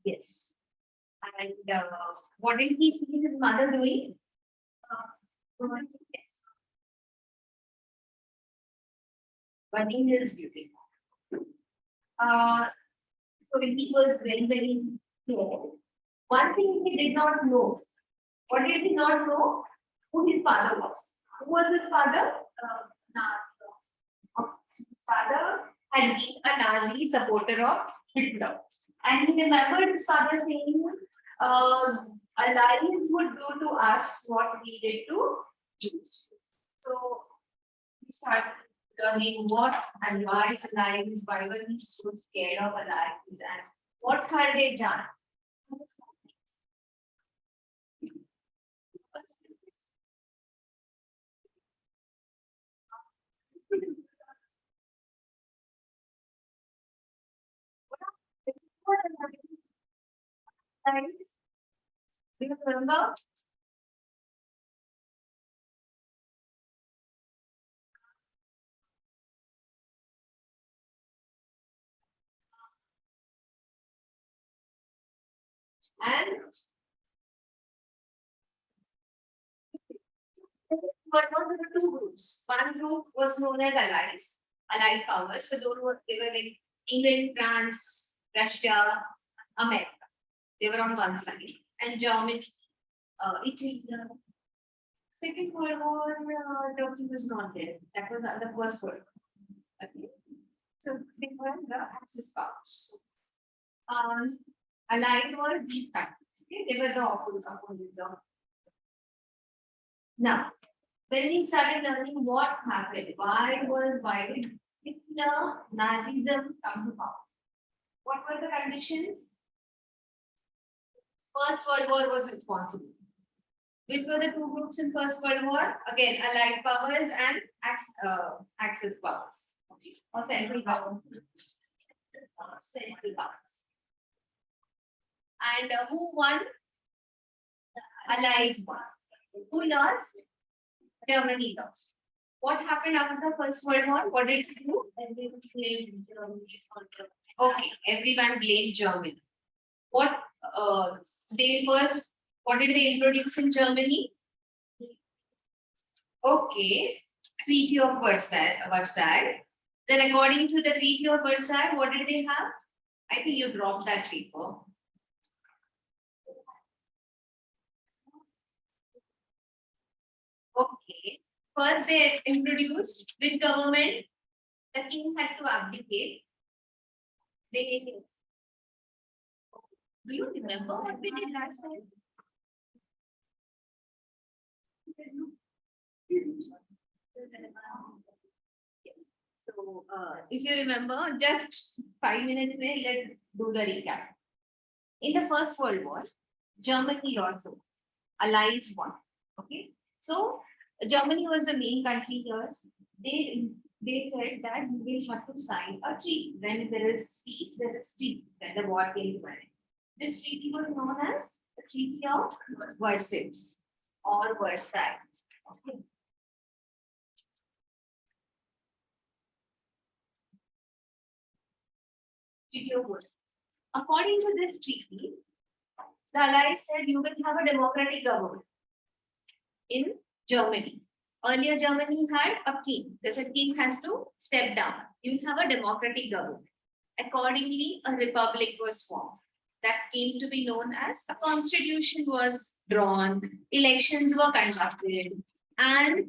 Yes. And what did he see his mother doing? Running his duty. So he was very, very slow. One thing he did not know. What did he not know? Who his father was. Who was his father? His father had been a Nazi supporter of Hitler. And he remembered his father saying, alliance would do to us what we did to Jews. So we started learning what and why alliance, why were we so scared of alliance, and what had they done? Do you remember? And but now there were two groups. One group was known as allies, allied powers. So those were they were like England, France, Russia, America. They were on one side, and Germany, Italy. Second World War, Turkey was not there. That was the First World War. Okay. So they were the Axis powers. Allied were these countries. Okay, they were the opposites of. Now, when we started learning what happened, why did Hitler, Nazism come to power? What were the conditions? First World War was responsible. Which were the two groups in First World War? Again, Allied powers and Axis powers. Okay. Or Central powers. Central powers. And who won? Allied won. Who lost? Germany lost. What happened after the First World War? What did it do? Everyone blamed Germany. Okay, everyone blamed Germany. What what did they introduce in Germany? Okay, Treaty of Versailles. Then according to the Treaty of Versailles, what did they have? I think you dropped that paper. Okay. First, they introduced which government? The king had to abdicate. They do you remember what we did last time? So, if you remember, just 5 minutes, let's do the recap. In the First World War, Germany also allies won. Okay, so Germany was the main country here. They said that we will have to sign a treaty. When there is peace, there is treaty. When the war came to an end, this treaty was known as the Treaty of Versailles or Versailles. Okay. Treaty of Versailles. According to this treaty, the Allies said you will have a democratic government in Germany. Earlier, Germany had a king. The king has to step down. You have a democratic government. Accordingly, a republic was formed. That came to be known as a constitution was drawn, elections were conducted, and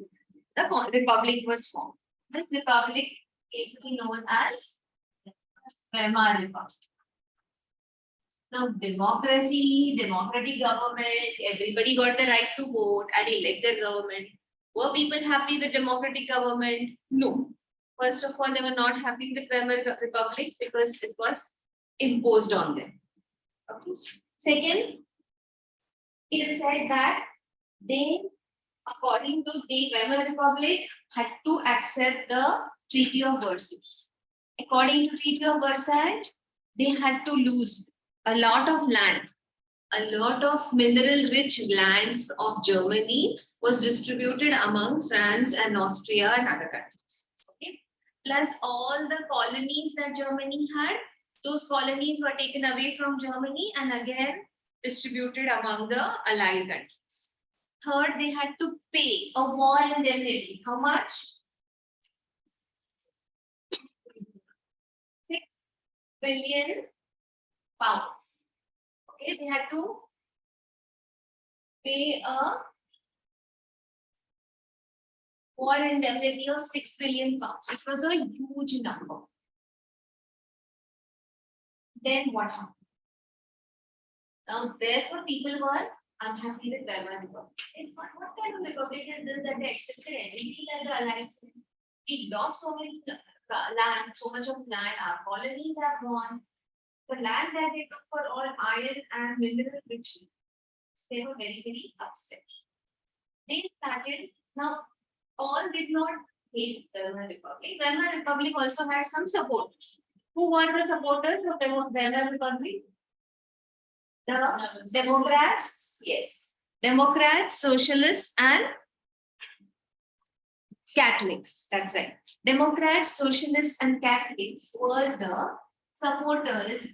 the republic was formed. This republic came to be known as Weimar Republic. Now, democracy, democratic government, everybody got the right to vote and elect their government. Were people happy with democratic government? No. First of all, they were not happy with Weimar Republic because it was imposed on them. Okay. Second, it is said that they, according to the Weimar Republic, had to accept the Treaty of Versailles. According to Treaty of Versailles, they had to lose a lot of land. A lot of mineral-rich lands of Germany was distributed among France and Austria and other countries. Okay. Plus all the colonies that Germany had, Those colonies were taken away from Germany and again distributed among the allied countries. Third, they had to pay a war indemnity. How much? 6 billion pounds. Okay, they had to pay a war indemnity of 6 billion pounds. It was a huge number. Then what happened? Now, therefore, people were unhappy with Weimar Republic. What kind of republic is this that they accepted everything that the Allies said? We lost so many land, so much of land. Our colonies have gone. The land that they took for all iron and mineral rich. They were very, very upset. They started, now all did not hate Weimar Republic. Weimar Republic also had some supporters. Who were the supporters of the Weimar Republic? The Democrats, yes. Democrats, Socialists, and Catholics. That's right. Democrats, Socialists, and Catholics were the supporters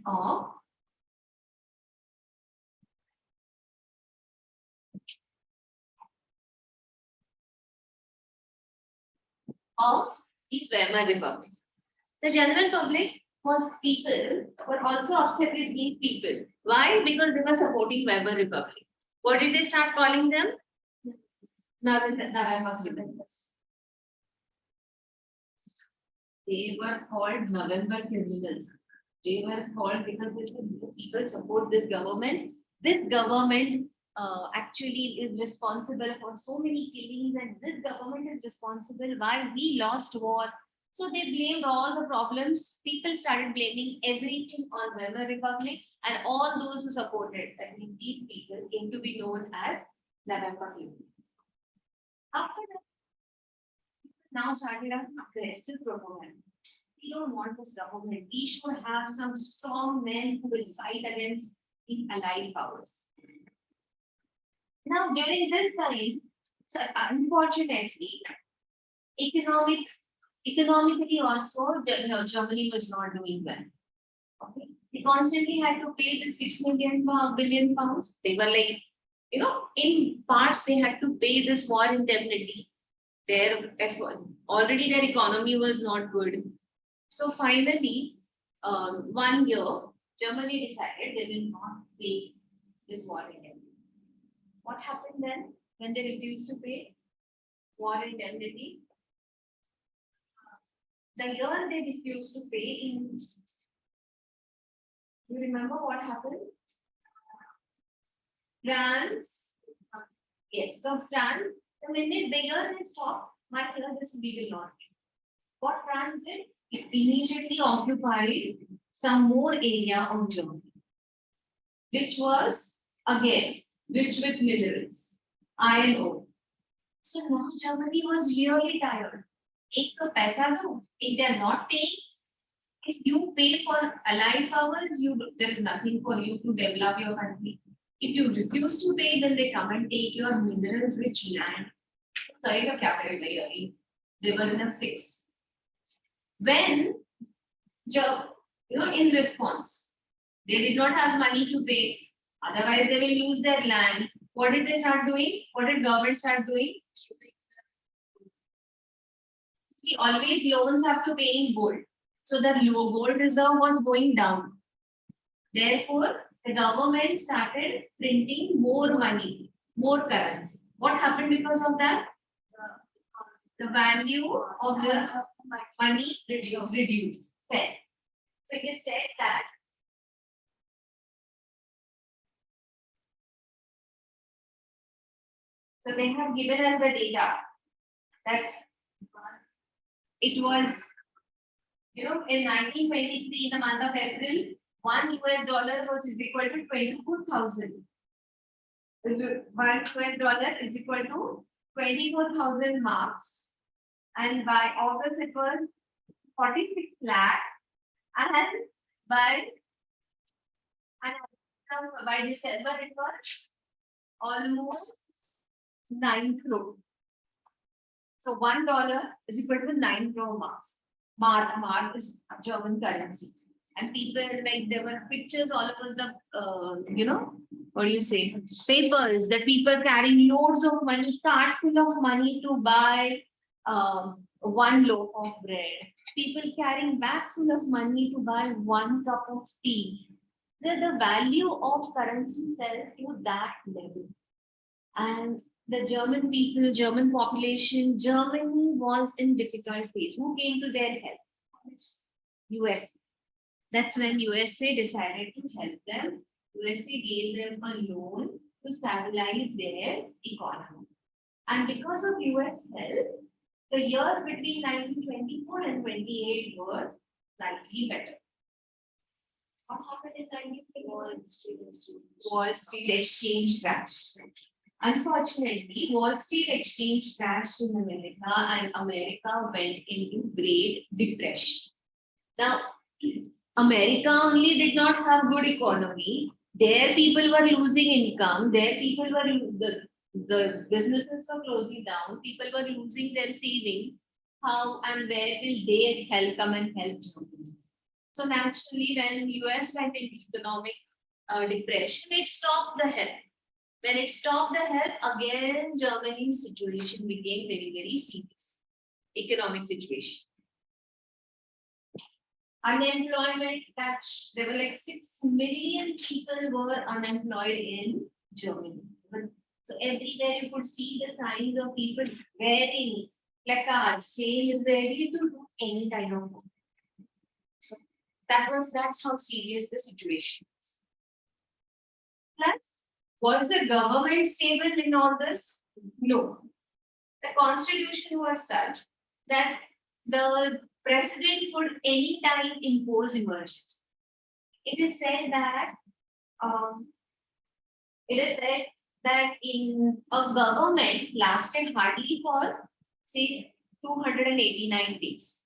of this Weimar Republic. The general public were also upset with these people. Why? Because they were supporting Weimar Republic. What did they start calling them? November criminals. They were called November criminals. They were called because people support this government. This government actually is responsible for so many killings, and this government is responsible why we lost war. So they blamed all the problems. People started blaming everything on Weimar Republic, and all those who supported, I mean, these people came to be known as November criminals. After that, now started an aggressive propaganda. We don't want this government. We should have some strong men who will fight against the allied powers. Now, during this time, so unfortunately, economically also, Germany was not doing well. Okay. They constantly had to pay the 6 billion pounds. They were like, in parts they had to pay this war indemnity. Their effort, already their economy was not good. So finally, 1 year, Germany decided they will not pay this war indemnity. What happened then when they refused to pay war indemnity? The year they refused to pay you remember what happened? France, yes, so France, the minute the year they stopped, my year this we will not pay. What France did? It immediately occupied some more area of Germany, which was again rich with minerals, iron ore. So now Germany was really tired. If they are not paying, if you pay for allied powers, there is nothing for you to develop your country. If you refuse to pay, then they come and take your mineral rich land. They were in a fix. When, in response, they did not have money to pay, otherwise they will lose their land. What did they start doing? What did government start doing? See, always loans have to pay in gold. So the gold reserve was going down. Therefore, the government started printing more money, more currency. What happened because of that? The value of the money reduced. So it is said that so they have given us the data that it was, in 1923, in the month of April, $1 was equal to 24,000. $1 is equal to 24,000 marks. And by August, it was 46 lakh. And by December, it was almost 9 crore. So $1 is equal to 9 crore marks. Mark is German currency. And people, like, there were pictures all over the, what do you say, papers, that people carrying loads of money, cart full of money to buy one loaf of bread. People carrying bags full of money to buy one cup of tea. The value of currency fell to that level. And the German people, German population, Germany was in difficult phase. Who came to their help? US. That's when USA decided to help them. USA gave them a loan to stabilize their economy. And because of US help, the years between 1924 and 28 were slightly better. What happened in 1924? Wall Street exchange crash. Unfortunately, Wall Street exchange crashed in America and America went into Great Depression. Now, America only did not have good economy. Their people were losing income. Their people were, the businesses were closing down. People were losing their savings. How and where will they come and help Germany? So naturally, when US went into economic depression, it stopped the help. When it stopped the help, again, Germany's situation became very, very serious. Economic situation. Unemployment touched, there were like 6 million people were unemployed in Germany. So everywhere you could see the signs of people wearing placards saying ready to do any kind of work. So that's how serious the situation is. Plus, was the government stable in all this? No. The constitution was such that the president could anytime impose emergency. It is said that in a government lasted hardly for say 289 days.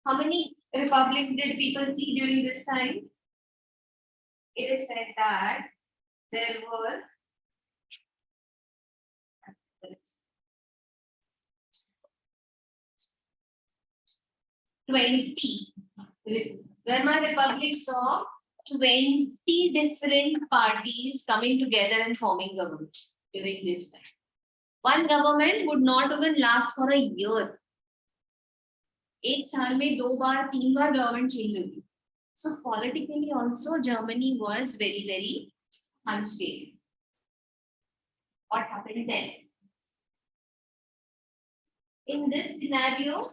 How many republics did people see during this time? It is said that there were 20. Weimar Republic saw 20 different parties coming together and forming government during this time. One government would not even last for a year. एक साल में 2 बार 3 बार government change होगी. So politically also Germany was very, very unstable. What happened then? In this scenario,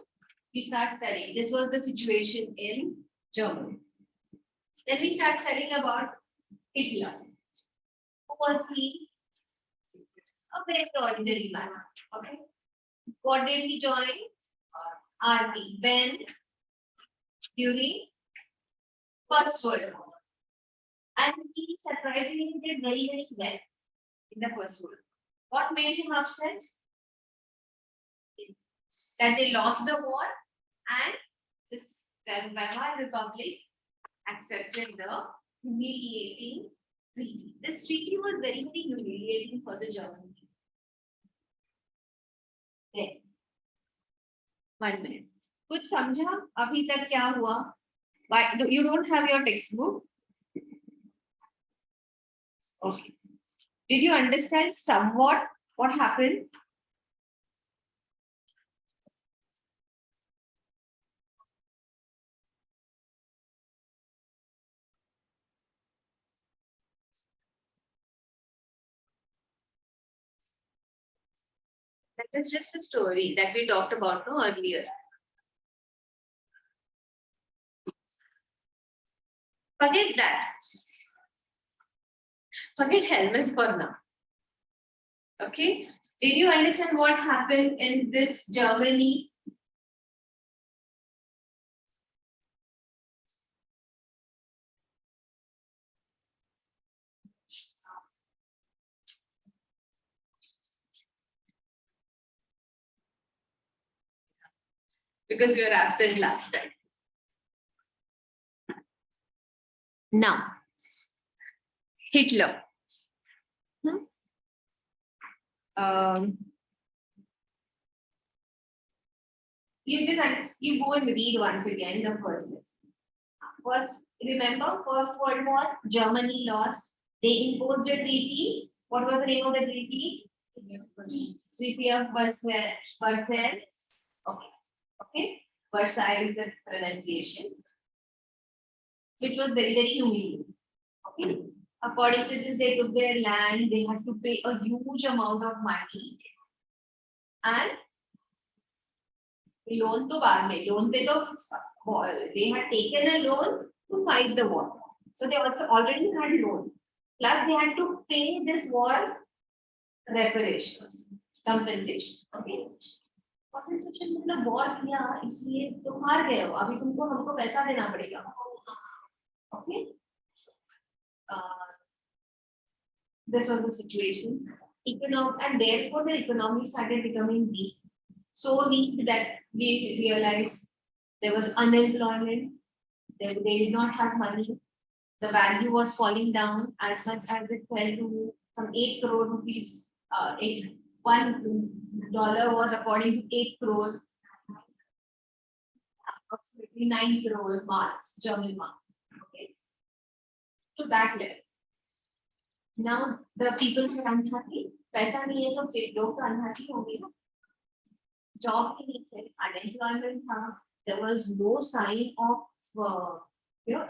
we start studying. This was the situation in Germany. Then we start studying about Hitler. Who was he? A very ordinary man. Okay. What did he join? Army. When? During First World War. And he surprisingly did very, very well in the First World War. What made him upset? That they lost the war and this Weimar Republic accepted the humiliating treaty. This treaty was very, very humiliating for the German people. Then, 1 minute. कुछ समझा अभी तक क्या हुआ? Why you don't have your textbook? Okay. Did you understand somewhat what happened? That is just a story that we talked about earlier. Forget that. Forget helmet for now. Okay. Did you understand what happened in this Germany? Because you were absent last time. Now, Hitler. You go and read once again the first lesson. First, remember, First World War, Germany lost. They imposed a treaty. What was the name of the treaty? Treaty of Versailles. Versailles. Okay. Okay. Versailles is the pronunciation, which was very, very humiliating. Okay. According to this, they took their land. They had to pay a huge amount of money. And loan to बाद में loan पे तो they had taken a loan to fight the war, so they also already had loan, plus they had to pay this war reparations, compensation. Okay, compensation मतलब war किया इसलिए तुम हार गए हो, अभी तुमको हमको पैसा देना पड़ेगा. Okay, this was the situation. And therefore the economy started becoming weak. So weak that we realized there was unemployment, they did not have money, the value was falling down as much as it fell to some 8 crore rupees. $1 was according to 8 crore, approximately 9 crore marks, German marks. Okay. To that level. Now the people were unhappy. पैसा नहीं है तो फिर लोग तो unhappy होंगे ना. Job नहीं थे, unemployment था. There was no sign of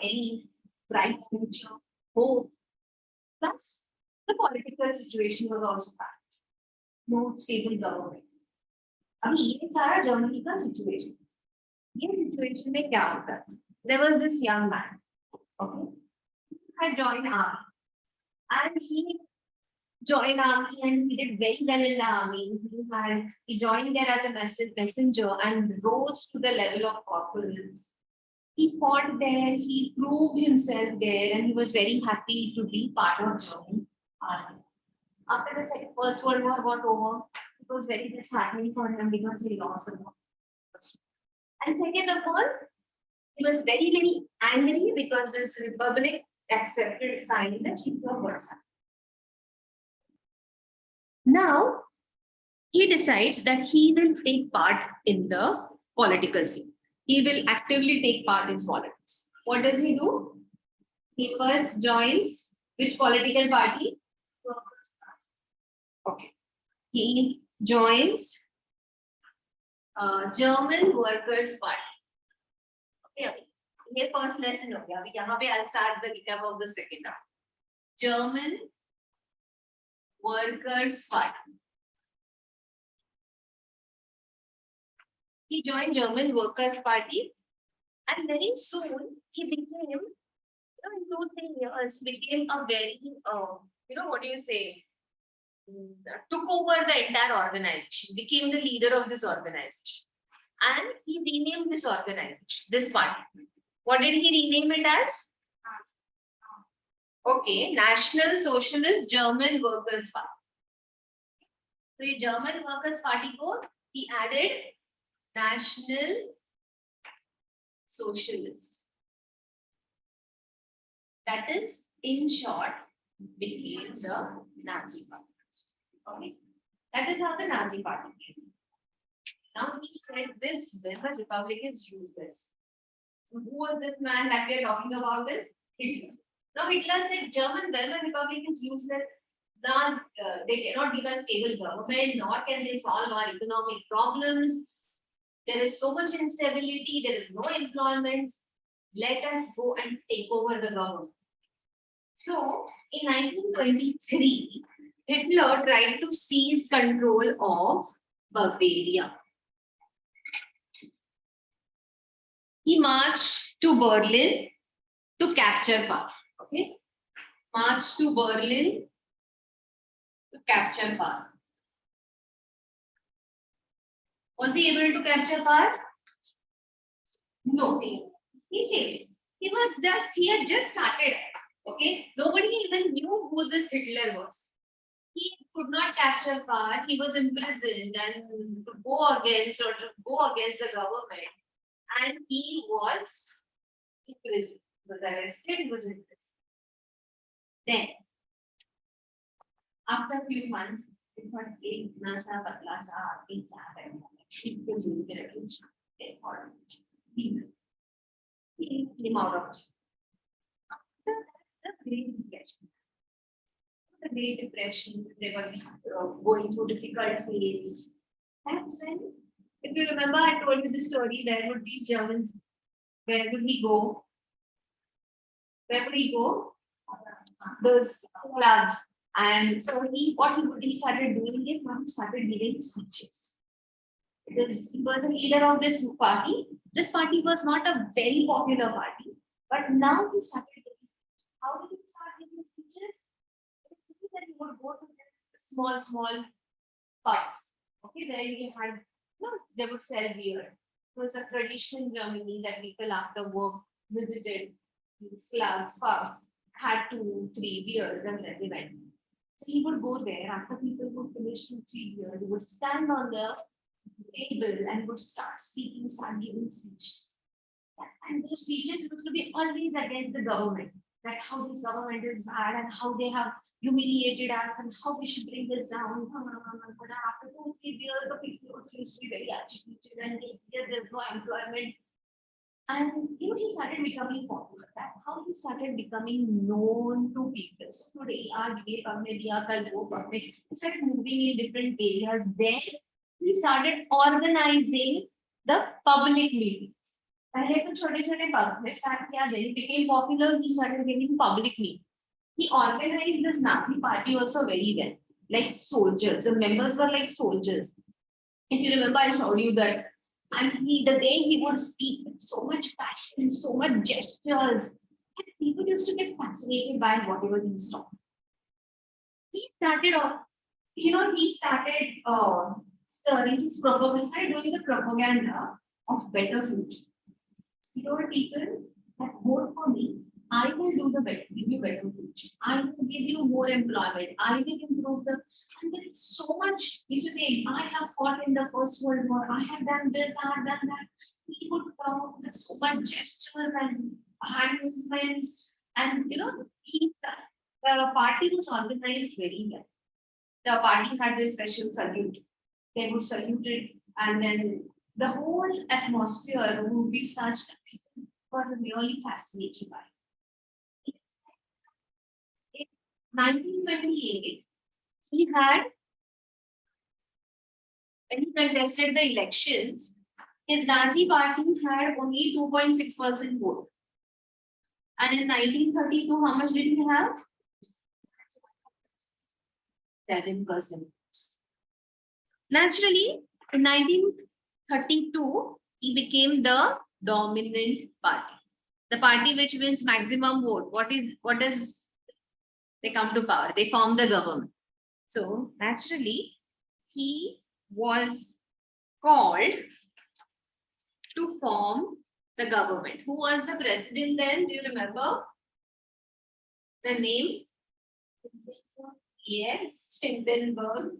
any bright future, hope. Plus the political situation was also bad. No stable government. अभी ये सारा जर्मनी का situation. ये situation में क्या होता है? There was this young man, okay, had joined army, and he joined army and he did very well in the army. He joined there as a messenger and rose to the level of corporal. He fought there, he proved himself there, and he was very happy to be part of German army. After the First World War got over, it was very disheartening for him because he lost the war. And second of all, he was very, very angry because this republic accepted signing the Treaty of Versailles. Now, he decides that he will take part in the political scene. He will actively take part in politics. What does he do? He first joins which political party? Okay. He joins German Workers' Party. Okay. ये first lesson हो गया. अभी यहाँ पे I'll start the recap of the second half. German Workers' Party. He joined German Workers' Party, and very soon he became, in 2-3 years, became a very, what do you say? Took over the entire organization, became the leader of this organization, and he renamed this organization, this party. What did he rename it as? Okay, National Socialist German Workers' Party. So, the German Workers' Party को he added National Socialist. That is, in short, became the Nazi Party. Okay, that is how the Nazi Party came. Now he said this: when the republic is useless. So who was this man that we are talking about? This Hitler. Now Hitler said German Republic is useless. Now they cannot give a stable government, nor can they solve our economic problems. There is so much instability. There is no employment. Let us go and take over the government. So in 1923, Hitler tried to seize control of Bavaria. He marched to Berlin to capture power. Okay, marched to Berlin to capture power. Was he able to capture power? No, he failed. He had just started. Okay, nobody even knew who this Hitler was. He could not capture power. He was imprisoned and to go against the government. And he was in prison. He was arrested. He was in prison. Then, after a few months, it was he came out of jail. Great Depression. The Great Depression, they were going through difficult phase. That's when, if you remember, I told you the story. Where would these Germans? Where would he go? Where would he go? Those clubs. And so he started doing is now he started giving speeches. Because he was a leader of this party. This party was not a very popular party, but now he started giving. How did he start giving speeches? That he would go to small pubs. Okay, there you had, they would sell beer. It was a tradition in Germany that people after work visited these clubs, pubs, had 2-3 beers and then they went. So he would go there after people would finish 2-3 beers. He would stand on the table and would start speaking, start giving speeches. And those speeches used to be always against the government, that how this government is bad and how they have humiliated us and how we should bring this down. But after 2-3 years, the people also used to be very agitated and there's no employment. And he started becoming popular. That's how he started becoming known to people. So today, he started moving in different areas. Then he started organizing the public meetings. पहले तो छोटे-छोटे pubs में start किया, then he became popular. He started giving public meetings. He organized this Nazi party also very well, like soldiers. The members were like soldiers. If you remember, I showed you that. And the way he would speak with so much passion, so much gestures, and people used to get fascinated by whatever he saw. He started off, he started doing the propaganda of better future. He told people that vote for me, I will give you better future. I will give you more employment. I will improve the. And there is so much. He used to say, I have fought in the First World War. I have done this, I have done that. He would come up with so much gestures and hand movements. And the party was organized very well. The party had this special salute. They would salute it, and then the whole atmosphere would be such that people were really fascinated by it. In 1928, when he contested the elections, his Nazi party had only 2.6% vote. And in 1932, how much did he have? 7%. Naturally, in 1932, he became the dominant party. The party which wins maximum vote. What does they come to power? They form the government. So naturally, he was called to form the government. Who was the president then? Do you remember the name? Yes, Hindenburg.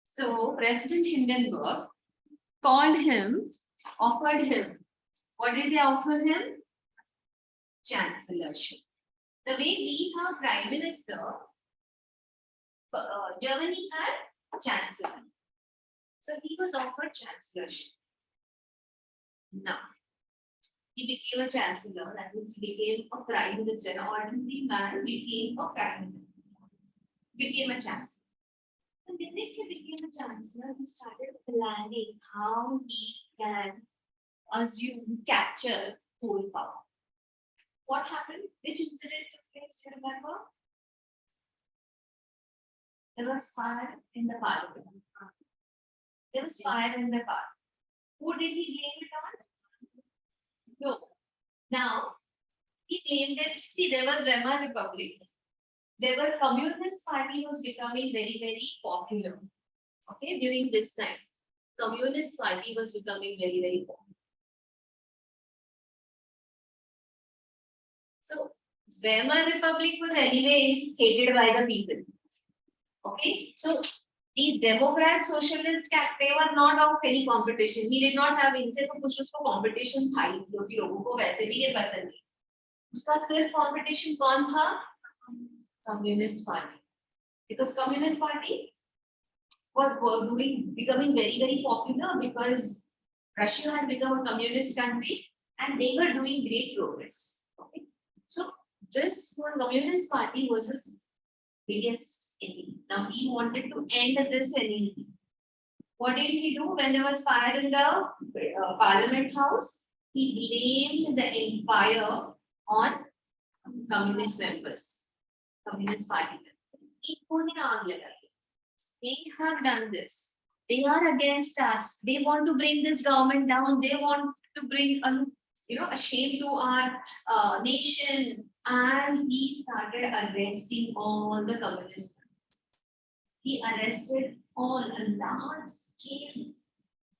So President Hindenburg called him, offered him. What did they offer him? Chancellorship. The way we have Prime Minister, Germany had Chancellor. So he was offered Chancellorship. Now, he became a Chancellor, that means he became a Prime Minister. An ordinary man became a Prime Minister, became a Chancellor. The minute he became a Chancellor, he started planning how he can capture whole power. What happened? Which incident took place? You remember? There was fire in the parliament. There was fire in the parliament. Who did he blame it on? No. Now, he blamed it. See, there was Weimar Republic. There were Communist Party was becoming very, very popular. Okay, during this time, Communist Party was becoming very, very popular. So, Weimar Republic was anyway hated by the people. Okay, so the Democrat Socialist, they were not of any competition. He did not have इनसे तो कुछ उसको competition था ही, क्योंकि लोगों को वैसे भी ये पसंद नहीं. उसका सिर्फ competition कौन था? Communist Party, because Communist Party was becoming very, very popular because Russia had become a communist country and they were doing great progress. Okay, so this Communist Party was his biggest enemy. Now he wanted to end this enemy. What did he do when there was fire in the Parliament House? He blamed the empire on communist members, Communist Party. They have done this. They are against us. They want to bring this government down. They want to bring a shame to our nation. And he started arresting all the communists. He arrested all a large scale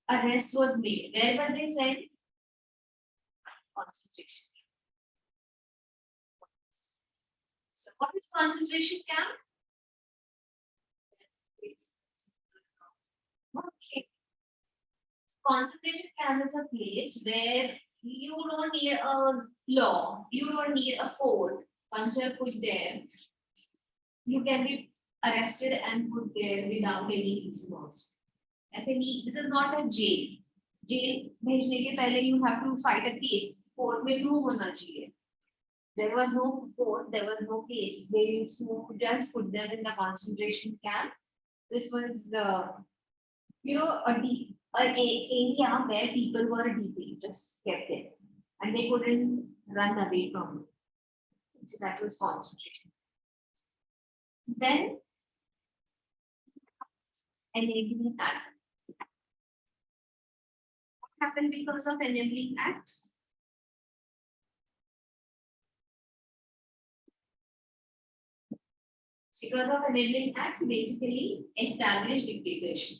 arrest was made. Where were they sent? Concentration. So what is concentration camp? Okay. Concentration camp is a place where you don't need a law, you don't need a code. Once you're put there, you can be arrested and put there without any reason also. This is not a jail. Jail भेजने के पहले you have to fight a case. Court में prove होना चाहिए. There was no court, there was no case. They used to just put them in the concentration camp. This was an area where people were deeply just kept in, and they couldn't run away from it. So that was concentration. Then Enabling Act. What happened because of Enabling Act? Because of Enabling Act, basically established dictatorship.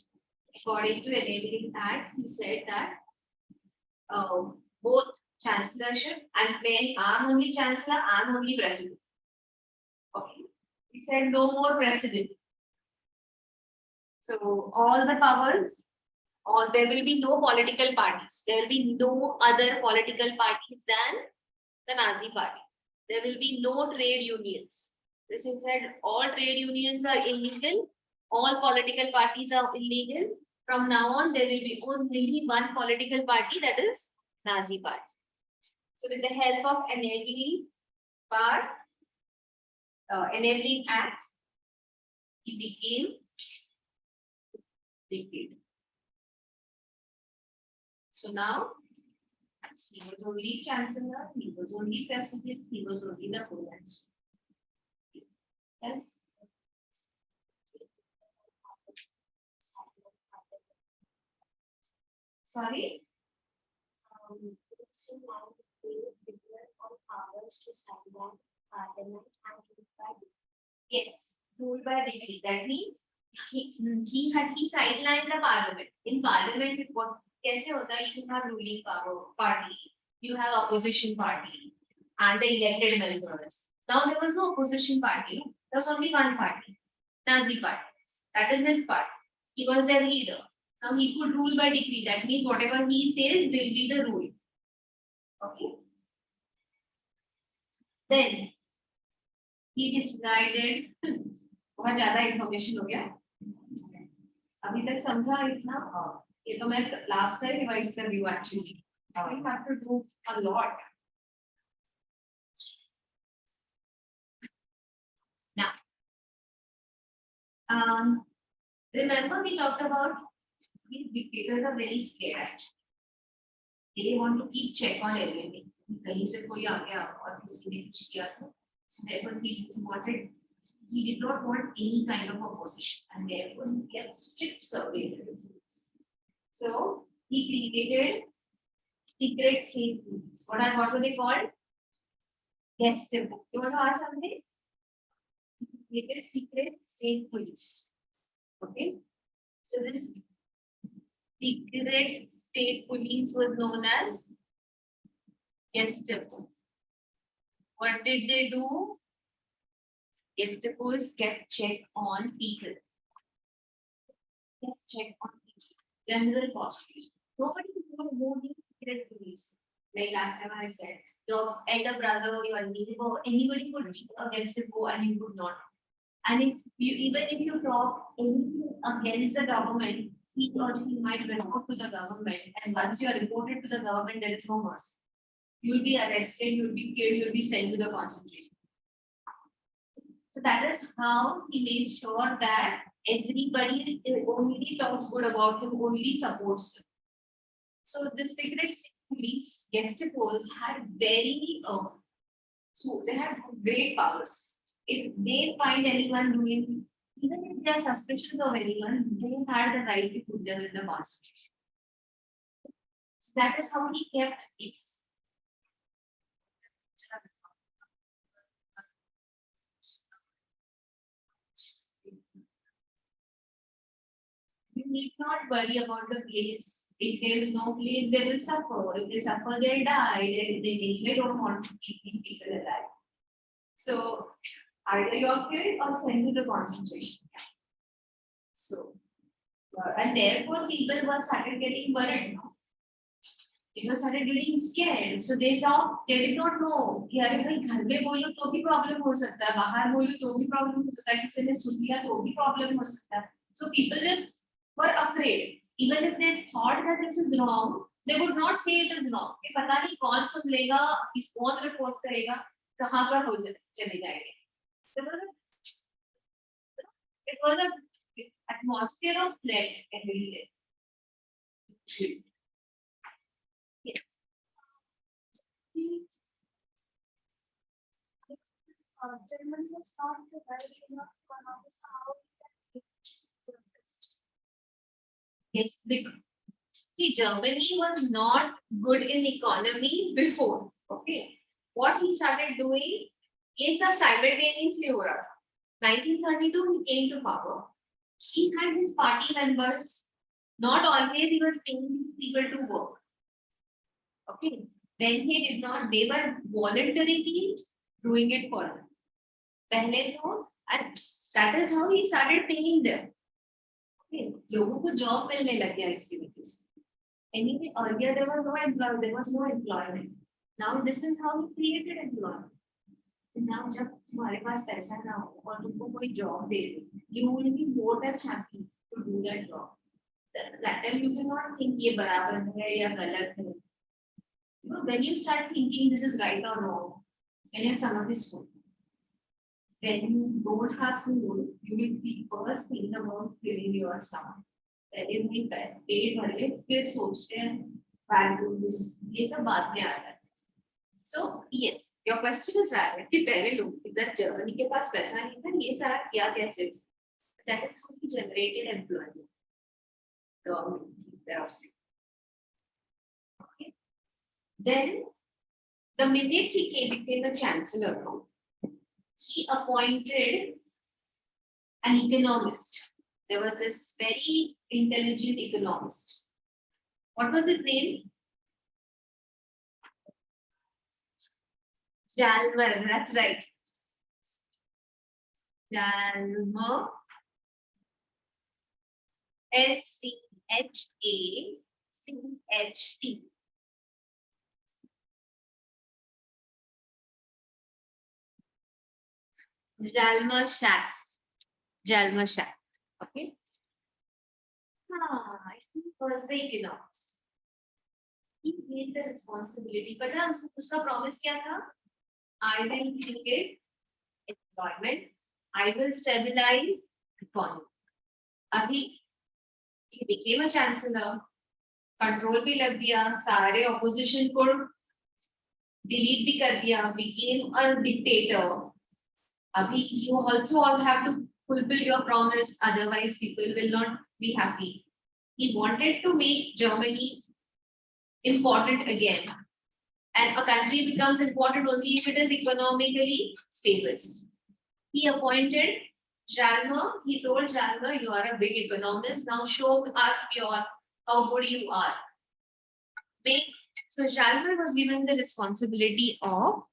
According to Enabling Act, he said that both chancellorship and when I'm only chancellor, I'm only president. Okay. He said no more president. So all the powers, or there will be no political parties. There will be no other political parties than the Nazi party. There will be no trade unions. This is said all trade unions are illegal. All political parties are illegal. From now on, there will be only one political party, that is Nazi party. So with the help of Enabling Act, he became dictator. So now, he was only chancellor, he was only president, he was only the president. Yes. Sorry? Yes, ruled by decree. That means he sidelined the parliament. In parliament, what कैसे होता है? You have ruling party, you have opposition party, and the elected members. Now there was no opposition party. There was only one party, Nazi party. That is his party. He was their leader. Now he could rule by decree. That means whatever he says will be the rule. Okay. Then he decided. बहुत ज़्यादा information हो गया. अभी तक समझा इतना? ये तो मैं last time revise कर रही हूँ actually. We have to do a lot. Now, remember we talked about these dictators are very scared actually. They want to keep check on everything. कहीं से कोई आ गया और किसी ने कुछ किया तो, so therefore he did not want any kind of opposition, and therefore he kept strict surveillance. So he created secret state police. What were they called? Yes, Tim. You want to ask something? He created secret state police. Okay. So this secret state police was known as Gestapo. What did they do? Gestapo kept check on people. Kept check on people. General population. Nobody would know these secret police. Like last time I said, your elder brother, your neighbor, anybody could be a Gestapo and you would not. And even if you talk anything against the government, he or she might report to the government. And once you are reported to the government, there is no mercy. you'll be arrested, you'll be killed, you'll be sent to the concentration. So that is how he made sure that everybody only talks good about him, only supports him. So the secret police Gestapos had very, so they had great powers. If they find anyone doing, even if they are suspicious of anyone, they had the right to put them in the concentration. So that is how he kept peace. You need not worry about the place. If there is no place, they will suffer. If they suffer, they'll die. They don't want to keep these people alive. So either you're killed or sent to the concentration camp. So, and therefore people were started getting worried. People started getting scared. So they saw, they did not know कि अरे भाई घर में बोलो तो भी problem हो सकता है, बाहर बोलो तो भी problem हो सकता है, किसी ने सुन लिया तो भी problem हो सकता है. So people just were afraid. Even if they thought that this is wrong, they would not say it is wrong. कि पता नहीं कौन सुन लेगा, किस कौन report करेगा, कहाँ पर हो चले जाएंगे. It was an atmosphere of threat every day. Yes. Germany was not very enough for us how yes, because see, Germany was not good in economy before. Okay, what he started doing is सब simultaneously हो रहा था. 1932 he came to power. He had his party members. Not always he was paying these people to work. Okay, when he did not, they were voluntarily doing it for him. पहले तो, and that is how he started paying them. Okay, लोगों को job मिलने लग गया इसकी वजह से. Anyway, earlier there was no employment. Now this is how he created employment. Now जब तुम्हारे पास पैसा ना हो और तुमको कोई job they they, you will be more than happy to do that job. That time you will not think ये बराबर है या गलत है. You know, when you start thinking this is right or wrong, when your stomach is full, when you don't have to do, you will be first think about filling your stomach. पहले भी पेट भरे फिर सोचते हैं bad do this, ये सब बाद में आ जाता है. So yes, your question is valid कि पहले लोग इधर जर्मनी के पास पैसा नहीं था, ये सारा किया कैसे? That is how he generated employment. Okay. Then the minute he became a chancellor, he appointed an economist. There was this very intelligent economist. What was his name? Jalmer, that's right. Jalmer. S-C-H-A-C-H-T. Jalmer Schacht. Jalmer Schacht. Okay. I think it was the economist. He made the responsibility. पता है उसका promise क्या था? I will create employment. I will stabilize economy. अभी he became a chancellor. Control भी लग दिया. सारे opposition को delete भी कर दिया. Became a dictator. Abhi, you also all have to fulfill your promise, otherwise people will not be happy. He wanted to make Germany important again, and a country becomes important only if it is economically stable. He appointed Jalmer. He told Jalmer, "You are a big economist. Now show us how good you are." So Jalmer was given the responsibility of,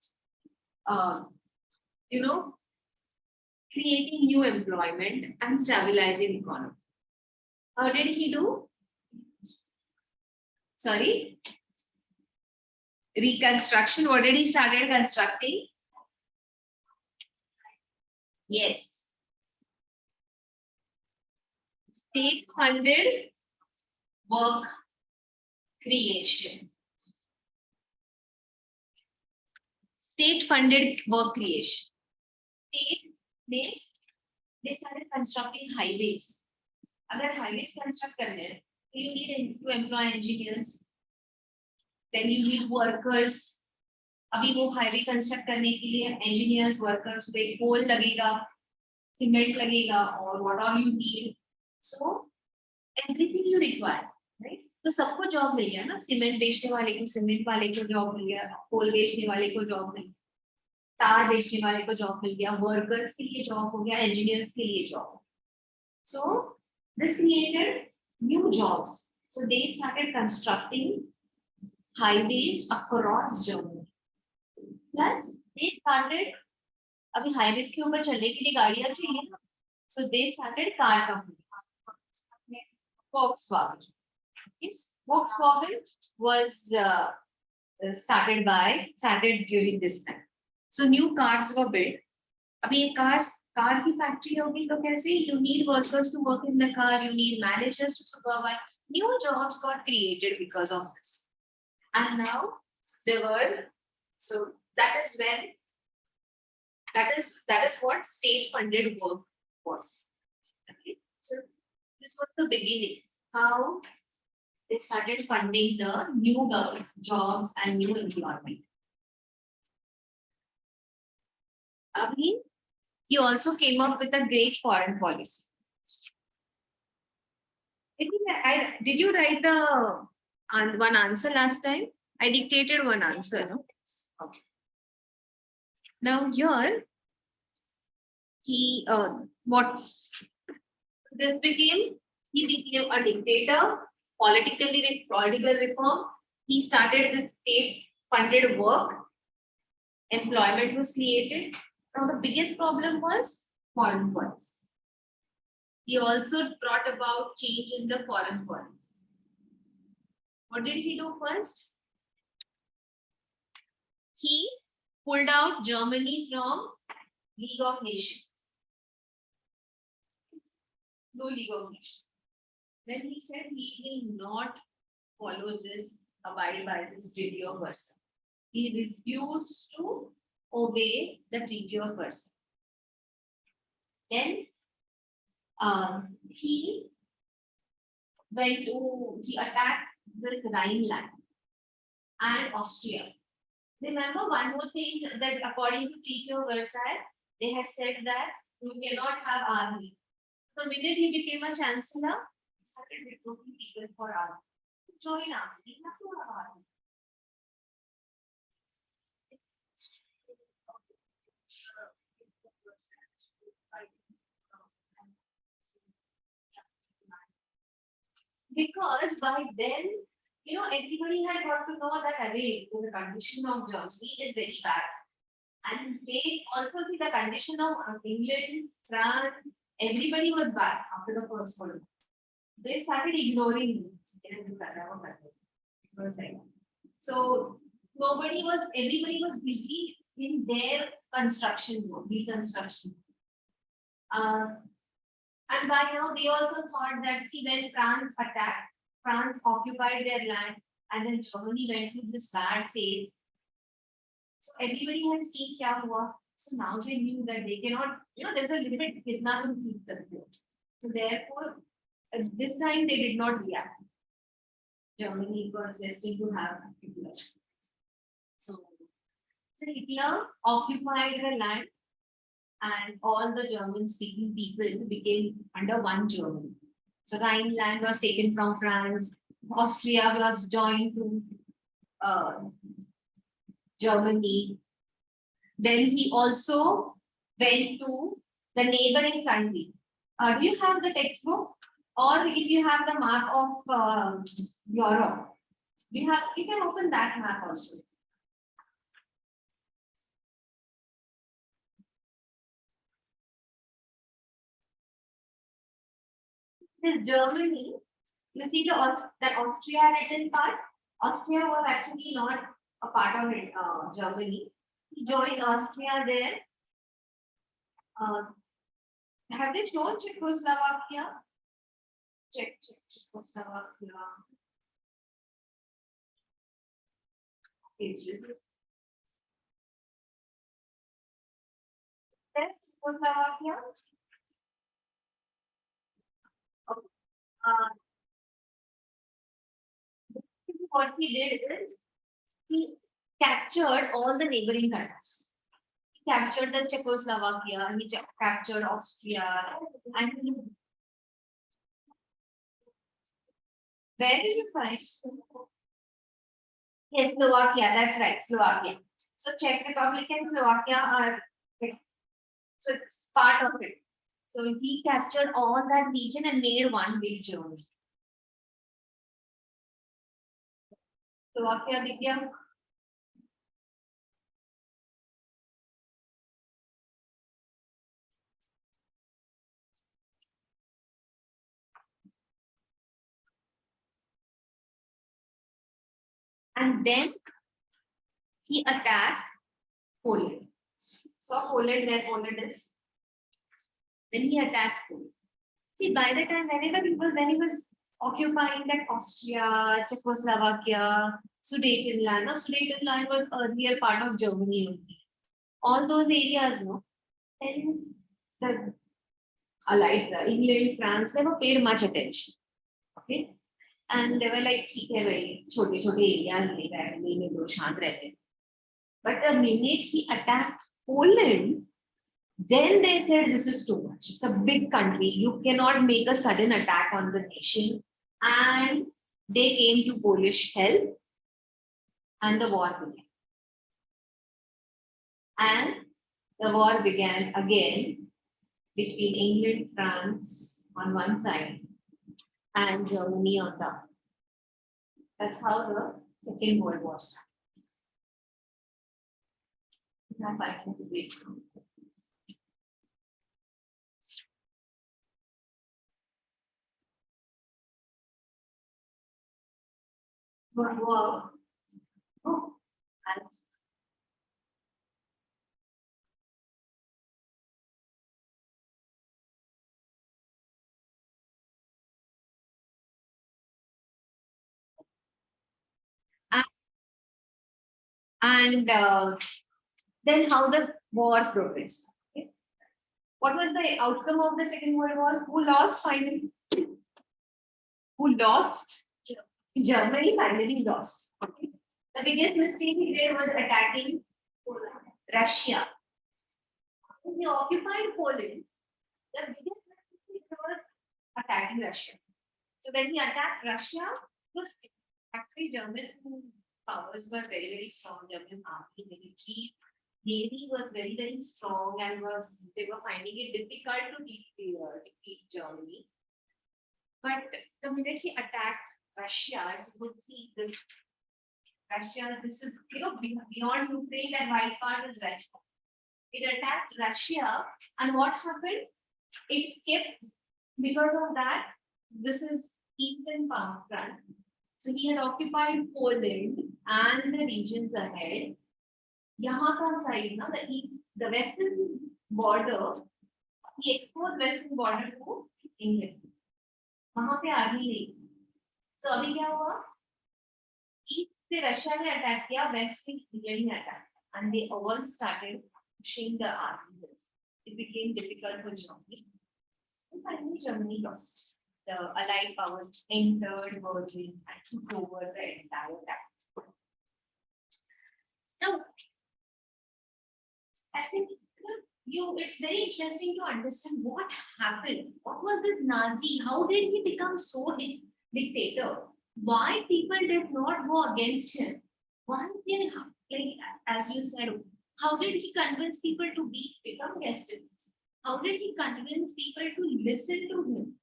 creating new employment and stabilizing economy. How did he do? Sorry? Reconstruction. What did he started constructing? Yes. State-funded work creation. state-funded work creation. State, they started constructing highways. अगर highways construct करने हैं, you need to employ engineers. Then you need workers. अभी वो highway construct करने के लिए engineers, workers पे coal लगेगा, cement लगेगा, और what all you need. So everything you require, right? तो सबको जॉब मिल गया ना, सीमेंट बेचने वाले को सीमेंट वाले को जॉब मिल गया, कोल बेचने वाले को जॉब मिल गया, तार बेचने वाले को जॉब मिल गया, वर्कर्स के लिए जॉब हो गया, इंजीनियर्स के लिए job. So this created new jobs. So they started constructing highways across Germany. Plus they started, अभी highways के ऊपर चलने के लिए गाड़ियां चाहिए ना, so they started car companies. Volkswagen. Yes, Volkswagen was started during this time. So new cars were built. अभी ये कार की फैक्ट्री होगी तो कैसे? You need workers to work in the car. You need managers to supervise. New jobs got created because of this. And now there were, so that is when, that is what state-funded work was. Okay, so this was the beginning. How they started funding the new jobs and new employment. Abhi, he also came up with a great foreign policy. Did you write the one answer last time? I dictated one answer, no? Okay. Now here, he he became a dictator, political reform. He started the state-funded work. Employment was created. Now the biggest problem was foreign policy. He also brought about change in the foreign policy. What did he do first? He pulled out Germany from League of Nations. No League of Nations. Then he said he will not follow this, abide by this Treaty of Versailles. He refused to obey the Treaty of Versailles. Then he attacked the Rhineland and Austria. Remember one more thing, that according to Treaty of Versailles, they had said that you cannot have army. The minute he became a chancellor, he started recruiting people for army. To join army, you have to have army. Because by then, everybody had got to know that the condition of Germany is very bad. And they also see the condition of England, France, everybody was bad after the First World War. They started ignoring it. So everybody was busy in their construction work, reconstruction. And by now they also thought that, see, when France attacked, France occupied their land, and then Germany went through this bad phase. So everybody had seen kya hua. So now they knew that they cannot, there's a limit kitna to keep the growth. So therefore, this time they did not react. Germany was destined to have Hitler. So Hitler occupied the land, and all the German-speaking people became under one Germany. So Rhineland was taken from France. Austria was joined to Germany. Then he also went to the neighboring country. Do you have the textbook? Or if you have the map of Europe, you can open that map also. This Germany, you see that Austria written part. Austria was actually not a part of it, Germany. He joined Austria there. Have they shown Czechoslovakia? Czechoslovakia. Czechoslovakia. Uh, what he did is he captured all the neighboring countries. He captured the Czechoslovakia, he captured Austria, and he, where did you find? Yes, Slovakia, that's right, Slovakia. So Czech Republic and Slovakia are so it's part of it. So he captured all that region and made one big Germany. Slovakia, Divya. And then he attacked Poland. So Poland, where Poland is. Then he attacked Poland. See, by the time when he was occupying that Austria, Czechoslovakia, Sudetenland. Now Sudetenland was earlier part of Germany only. All those areas, no. And the allied England, France never paid much attention. Okay. And they were like, ठीक है भाई, छोटे-छोटे areas ले रहा है, में दो शांत रहते हैं. But the minute he attacked Poland, then they said this is too much. It's a big country. You cannot make a sudden attack on the nation. And they came to Polish help and the war began. And the war began again between England, France on one side and Germany on the other. That's how the Second World War started. World War. Oh, and then how the war progressed. Okay. What was the outcome of the Second World War? Who lost finally? Who lost? Germany finally lost. Okay. The biggest mistake he did was attacking Russia. When he occupied Poland, the biggest mistake was attacking Russia. So when he attacked Russia, it was actually German powers were very, very strong. German army, military, navy was very, very strong and they were finding it difficult to defeat Germany. But the minute he attacked Russia, you would see this Russia, this is beyond Ukraine, that white part is Russia. It attacked Russia, and what happened? It kept, because of that, this is Eastern front. So he had occupied Poland and the regions ahead. Yaha ka side, na, the western border, he exposed western border to England. वहां पे army नहीं. So अभी क्या हुआ? East से Russia ने attack किया, waste से इंग्लैंड ने attack, and they all started pushing the armies. It became difficult for Germany. And finally, Germany lost. The Allied powers entered Berlin and took over the entire attack. Now, I think it's very interesting to understand what happened. What was this Nazi? How did he become so dictator? Why people did not go against him? One thing, like as you said, how did he convince people to become guests? How did he convince people to listen to him?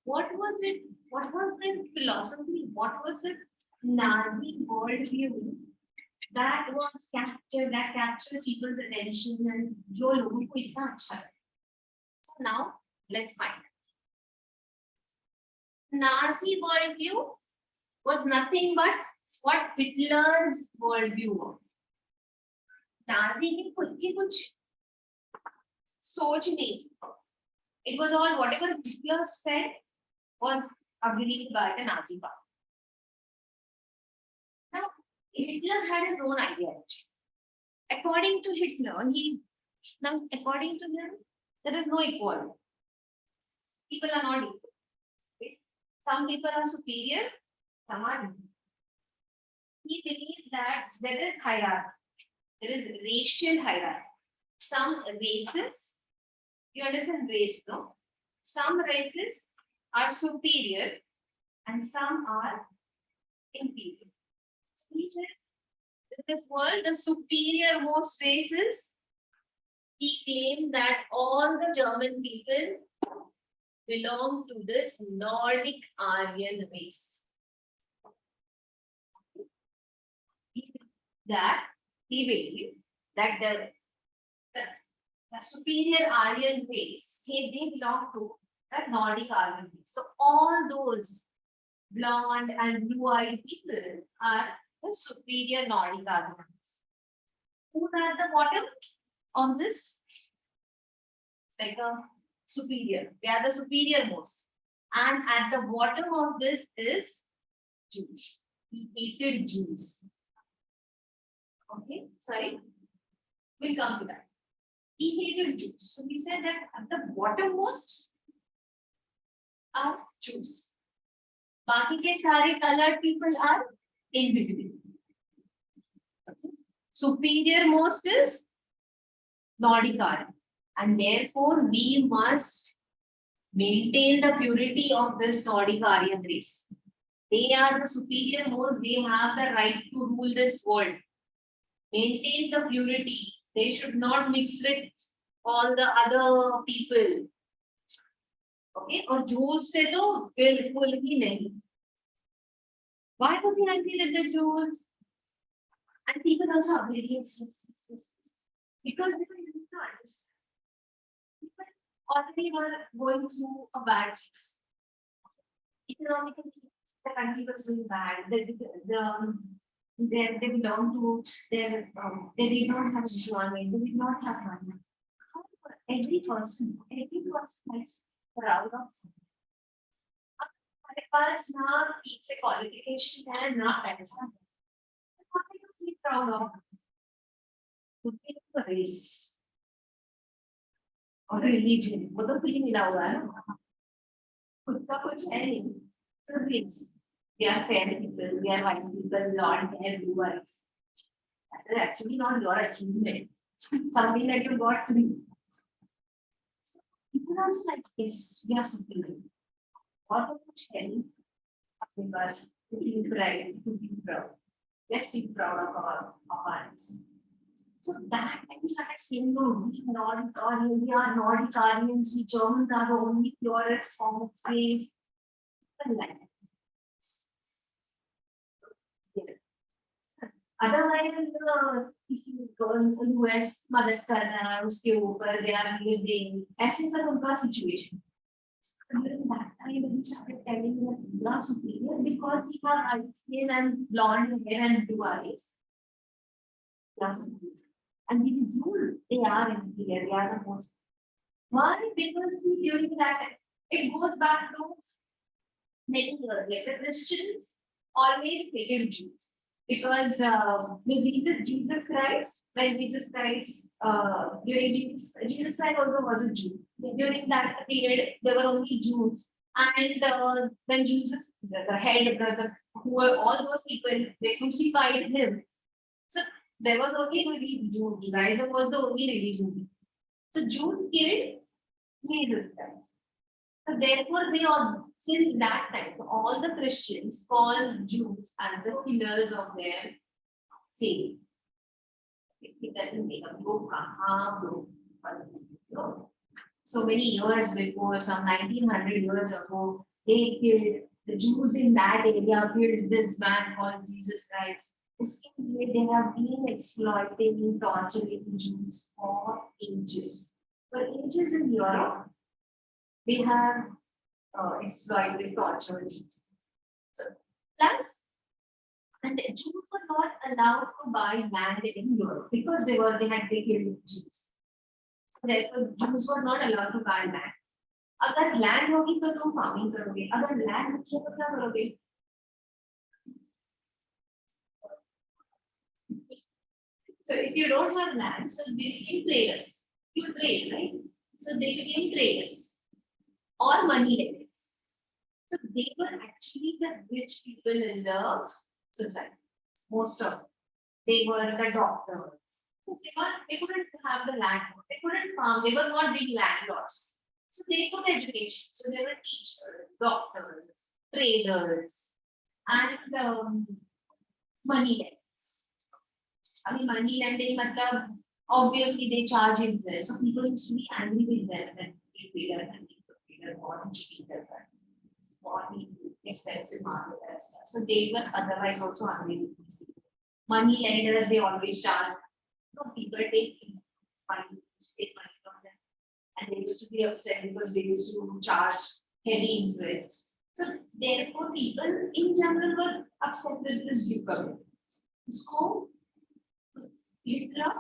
What was it? What was the philosophy? What was the Nazi worldview that captured people's attention and जो लोगों को इतना अच्छा लगा. So now let's find out. Nazi worldview was nothing but what Hitler's worldview was. Nazi की खुद की कुछ सोच नहीं. It was all whatever Hitler said was agreed by the Nazi party. Now, Hitler had his own ideology. According to Hitler, according to him, There is no equality. People are not equal. Okay? Some people are superior, some are not. He believes that there is hierarchy. There is racial hierarchy. Some races, you understand race, no? Some races are superior and some are inferior. So he said, in this world, the superior most races, he claimed that all the German people belong to this Nordic Aryan race. That he believed that the superior Aryan race, they belong to the Nordic Aryan race. So all those blonde and blue-eyed people are the superior Nordic Aryan race. Who's at the bottom of this? It's like a superior. They are the superior most. And at the bottom of this is Jews. He hated Jews. Okay, sorry. We'll come to that. He hated Jews. So he said that at the bottommost are Jews. बाकी के सारे colored people are in between. Okay. Superior most is Nordic Aryan, and therefore we must maintain the purity of this Nordic Aryan race. They are the superior most. They have the right to rule this world. Maintain the purity. They should not mix with all the other people. Okay, और Jews से तो बिल्कुल ही नहीं. Why was he angry with the Jews? And people also agreed, yes. Because they were ignorant. People already were going through a bad phase. Economically, the country was doing bad. They belonged to they did not have employment, they did not have money. However, every person is proud of something. हमारे पास ना ठीक से qualification है ना पैसा है. What are you feel proud of? Cooking race और religion, वो तो कुछ मिला हुआ है ना. खुद का कुछ है नहीं. Race. They are fair people, they are white people, blonde hair, blue eyes. That is actually not your achievement. Something that you got through. So people are like, yes, we are superior. What of which help us to feel pride, to feel proud. Let's be proud of our answer. So that time we started saying, no, we are Nordic Aryans, we are Nordic Aryans, we Germans are the only purest form of race. Otherwise, if you go in US, मदद करना उसके ऊपर they are living ऐसे सब उनका situation. During that time, we started telling that we are superior because we have white skin and blonde hair and blue eyes. And we rule, they are inferior, they are the most. Why? Because during that time, it goes back to many years later. Christians always hated Jews. Because Jesus Christ, when Jesus Christ, during Jesus Christ also was a Jew. During that period, there were only Jews. And when Jesus, the head, who were all those people, they crucified him. So there was only religion. Judaism was the only religion. So Jews killed Jesus Christ. So therefore, they all, since that time, so all the Christians call Jews as the pillars of their faith. It doesn't make a book, no. So many years before, some 1900 years ago, they killed the Jews in that area, killed this man called Jesus Christ. They have been exploiting, torturing Jews for ages. For ages in Europe, they have exploited, tortured. So, plus, and the Jews were not allowed to buy land in Europe because they had killed Jews. So therefore, Jews were not allowed to buy land. अगर land होगी तो तुम farming करोगे. अगर land नहीं है तो क्या करोगे? So if you don't have land, so you can trade us. You trade, right? So they became traders or money lenders. So they were actually the rich people in the society. Most of them. They were the doctors. So they couldn't have the land. They couldn't farm. They were not big landlords. So they got education. So they were teachers, doctors, traders, and money lenders. I mean, money lending, matlab, obviously they charge interest. So people used to be angry with them that they pay their money, pay their bond, cheat their money, expensive market and stuff. So they were otherwise also angry with these people. Money lenders, they always charge. No, people take money, take money from them. And they used to be upset because they used to charge heavy interest. So therefore, people in general were upset with this due government. So, Hitler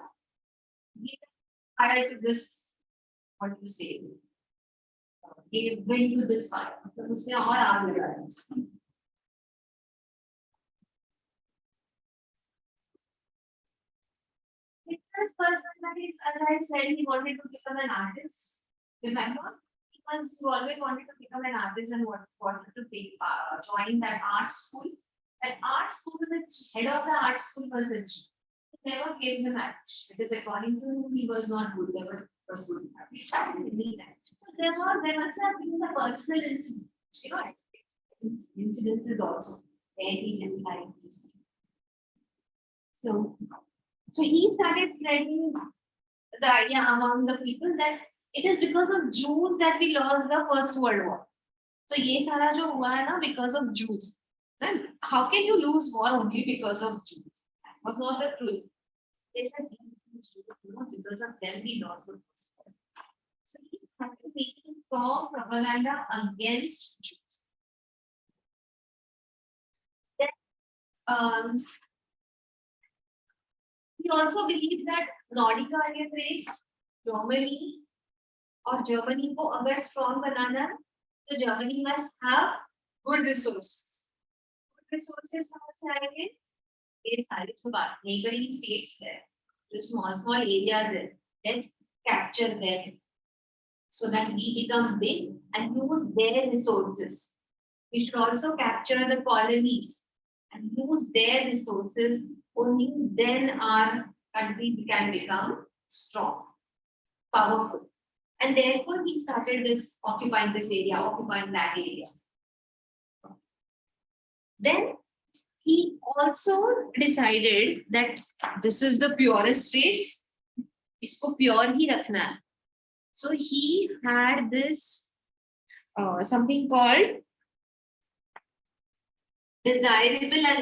gave fire to this, what do you say? Gave wind to this fire. So उसने और आग लगाया. Hitler's personality, as I said, he wanted to become an artist. Remember? He always wanted to become an artist and wanted to take join that art school. That art school, the head of the art school was a Jew. He never gave him match because according to him, he was not good. Never was good. So there must have been the personal incident, incidences also where he disliked this. So he started spreading the idea among the people that it is because of Jews that we lost the First World War. So ये सारा जो हुआ है ना because of Jews. Then how can you lose war only because of Jews? That was not the truth. They said because of them we lost the First World War. So he started making strong propaganda against Jews. Then he also believed that Nordic Aryan race, Germany को अगर strong बनाना है, तो Germany must have good resources. Good resources कहाँ से आएंगे? ये सारे जो neighboring states है, जो small areas है, let's capture them so that we become big and use their resources. We should also capture the colonies and use their resources. Only then our country can become strong, powerful. And therefore, he started this occupying this area, occupying that area. Then he also decided that this is the purest race, isko pure hi rakhna hai. So he had this something called desirable and